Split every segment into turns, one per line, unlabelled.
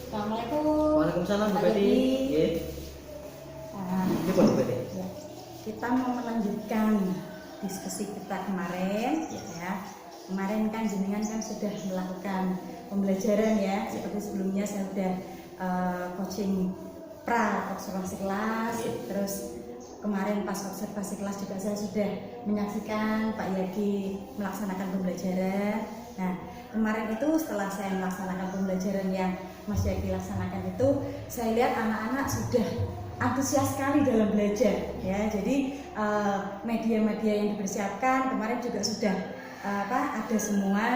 Assalamualaikum.
Waalaikumsalam Bu Betty. Nggih. Ini Bu Betty.
Ya. Kita mau melanjutkan diskusi kita kemarin ya. Kemarin kan jenengan kan sudah melakukan pembelajaran ya. Seperti sebelumnya saya sudah coaching pra observasi kelas. Terus kemarin pas observasi kelas juga saya sudah menyaksikan Pak Yagi melaksanakan pembelajaran. Nah, kemarin itu setelah saya melaksanakan pembelajaran yang Mas Yagi laksanakan itu, saya lihat anak-anak sudah antusias sekali dalam belajar ya. Jadi media-media yang dipersiapkan kemarin juga sudah ada semua.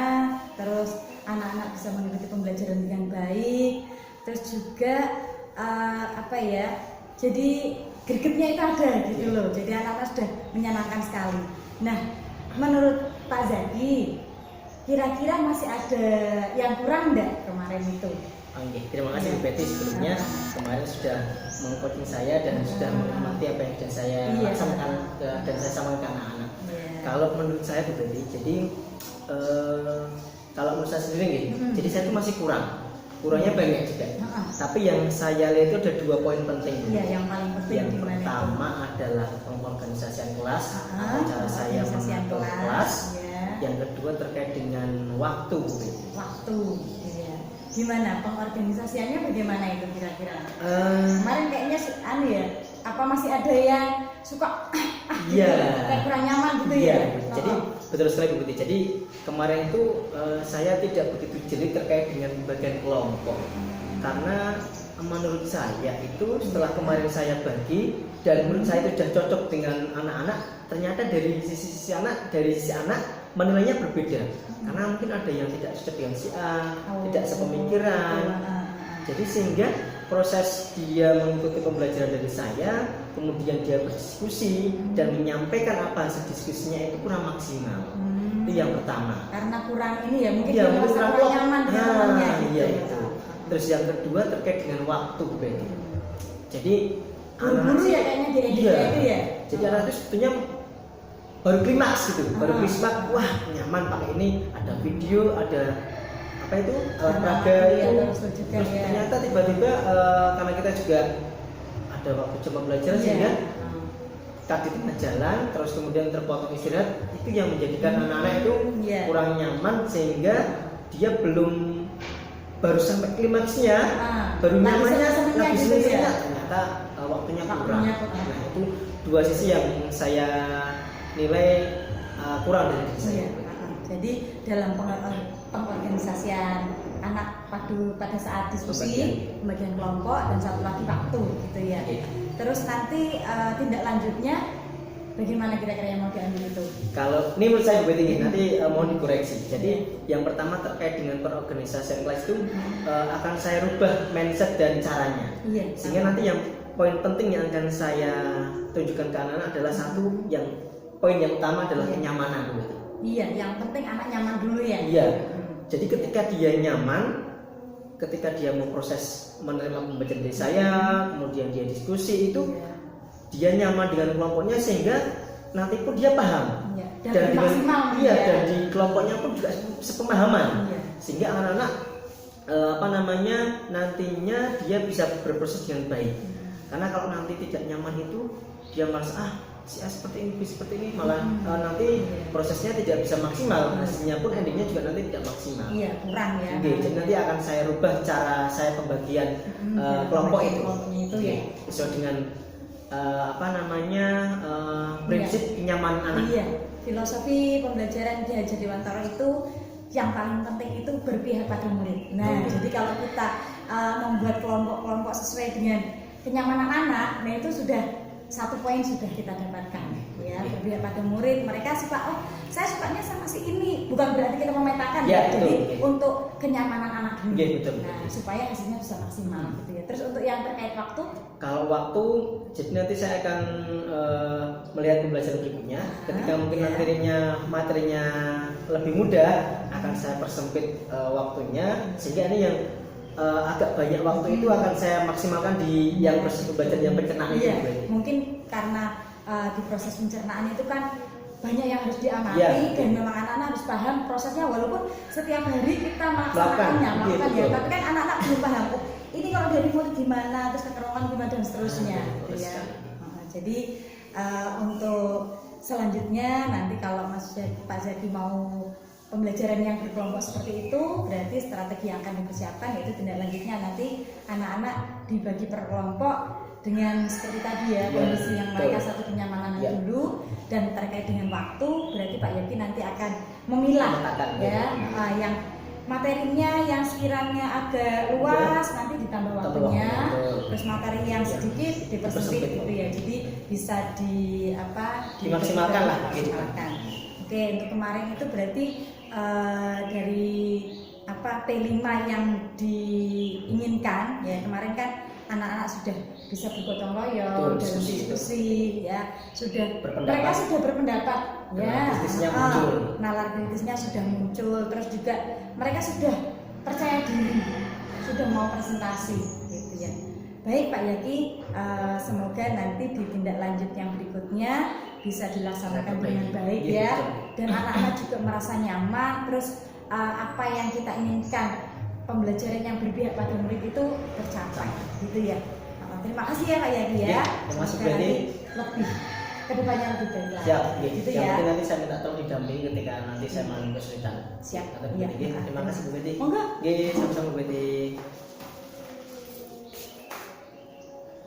Terus anak-anak bisa mengikuti pembelajaran dengan baik. Terus juga jadi gregetnya itu ada gitu loh. Jadi anak-anak sudah menyenangkan sekali. Nah, menurut Pak Zaki, kira-kira masih ada yang kurang enggak kemarin itu?
Oke, terima kasih Bu Betty sebelumnya. Kemarin sudah meng-coaching saya dan sudah menghormati apa yang sudah saya laksanakan dan saya sampaikan ke anak-anak. Kalau menurut saya Bu Betty, jadi kalau menurut saya sendiri jadi saya itu masih kurangnya banyak juga. Tapi yang saya lihat itu ada 2 poin penting.
Iya, yang paling penting.
Yang pertama adalah pengorganisasian kelas, cara saya mengatur kelas. Yang kedua terkait dengan waktu, Bu Betty.
Waktu, iya. Gimana pengorganisasiannya, bagaimana itu kira-kira? Kemarin kayaknya apa masih ada yang suka kayak kurang nyaman gitu ya?
Jadi betul sekali Bu Betty. Jadi kemarin itu saya tidak begitu jeli terkait dengan bagian kelompok. Karena menurut saya itu setelah kemarin saya bagi dan menurut saya itu sudah cocok dengan anak-anak, ternyata dari sisi anak menilainya berbeda. Karena mungkin ada yang tidak cocok dengan si A, tidak sepemikiran. Jadi sehingga proses dia mengikuti pembelajaran dari saya, kemudian dia berdiskusi dan menyampaikan apa hasil diskusinya itu kurang maksimal. Itu yang pertama.
Karena kurang ini ya, mungkin dia merasa kurang nyaman di temannya gitu.
Itu. Terus yang kedua terkait dengan waktu, Betty. Jadi
buru-buru ya kayaknya itu ya.
Jadi anak itu sebetulnya baru klimaks gitu, baru klimaks, wah nyaman pakai ini, ada video, ada apa itu alat peraga itu. Terus ternyata tiba-tiba karena kita juga ada waktu coba belajar sehingga tadi tengah jalan, terus kemudian terpotong istirahat, itu yang menjadikan anak-anak itu kurang nyaman sehingga dia belum baru sampai klimaksnya, baru nyamannya lagi senengnya ternyata waktunya kurang. Nah itu 2 sisi yang saya nilai kurang dari diri saya.
Jadi dalam pengorganisasian anak pada saat diskusi, pembagian kelompok dan satu lagi waktu gitu ya. Terus nanti tindak lanjutnya bagaimana kira-kira yang mau diambil itu? Kalau
ini menurut saya begini, nanti mau dikoreksi. Jadi yang pertama terkait dengan perorganisasian kelas itu akan saya rubah mindset dan caranya. Sehingga nanti yang poin penting yang akan saya tunjukkan ke anak-anak adalah poin yang utama adalah kenyamanan dulu.
Iya, yang penting anak nyaman dulu ya.
Iya. Jadi ketika dia nyaman, ketika dia mau proses menerima pembelajaran dari saya, kemudian dia diskusi itu, dia nyaman dengan kelompoknya sehingga nanti pun dia paham. Dan dan di kelompoknya pun juga sepemahaman. Sehingga anak-anak nantinya dia bisa berproses dengan baik. Karena kalau nanti tidak nyaman itu dia merasa si A seperti ini malah nanti prosesnya tidak bisa maksimal, hasilnya pun endingnya juga nanti tidak maksimal. Iya, kurang ya. Jadi nanti akan saya rubah cara saya pembagian kelompok itu. Sesuai dengan prinsip kenyamanan anak. Iya,
filosofi pembelajaran Ki Hajar Dewantara itu yang paling penting itu berpihak pada murid. Nah, jadi kalau kita membuat kelompok-kelompok sesuai dengan kenyamanan anak, nah itu sudah 1 poin sudah kita dapatkan ya, berpihak pada murid. Mereka suka, saya sukanya sama si ini, bukan berarti kita memetakan jadi untuk kenyamanan anak dulu. Nah, supaya hasilnya bisa maksimal gitu ya. Terus untuk yang terkait waktu,
kalau waktu, jadi nanti saya akan melihat pembelajaran berikutnya. Ketika mungkin materinya lebih mudah, akan saya persempit waktunya sehingga ini yang agak banyak waktu itu akan saya maksimalkan di yang proses pembelajaran yang pencernaan itu.
Mungkin karena di proses pencernaan itu kan banyak yang harus diamati dan memang anak-anak harus paham prosesnya, walaupun setiap hari kita melaksanakannya, tapi kan anak-anak belum paham. kalau dari mulut gimana, terus keterangan gimana dan seterusnya gitu ya. Jadi untuk selanjutnya nanti kalau Pak Zaki mau pembelajaran yang berkelompok seperti itu, berarti strategi yang akan dipersiapkan yaitu tindak lanjutnya nanti anak-anak dibagi per kelompok dengan seperti tadi ya, kondisi yang mereka satu kenyamanan dulu, dan terkait dengan waktu berarti Pak Yaki nanti akan memilah ya yang materinya yang sekiranya agak luas nanti ditambah waktunya, terus materi yang sedikit dipersempit gitu ya, jadi bisa
dimaksimalkan lah gitu.
Oke, untuk kemarin itu berarti dari P5 yang diinginkan ya, kemarin kan anak-anak sudah bisa bergotong royong dalam diskusi ya, mereka sudah berpendapat ya, nalar kritisnya sudah muncul, terus juga mereka sudah percaya diri, sudah mau presentasi gitu ya. Baik Pak Yaki, semoga nanti di tindak lanjut yang berikutnya bisa dilaksanakan dengan baik ya, dan anak-anak juga merasa nyaman, terus apa yang kita inginkan, pembelajaran yang berpihak pada murid itu tercapai gitu ya. Terima kasih ya Pak Yaki ya.
Terima kasih
lebih kedepannya lebih baik lah.
Siap,
gitu
yang
ya.
penting nanti saya minta tolong didampingi ketika nanti saya mengalami kesulitan.
Siap.
Terima kasih Bu Betty.
Monggo.
Sama-sama Bu Betty.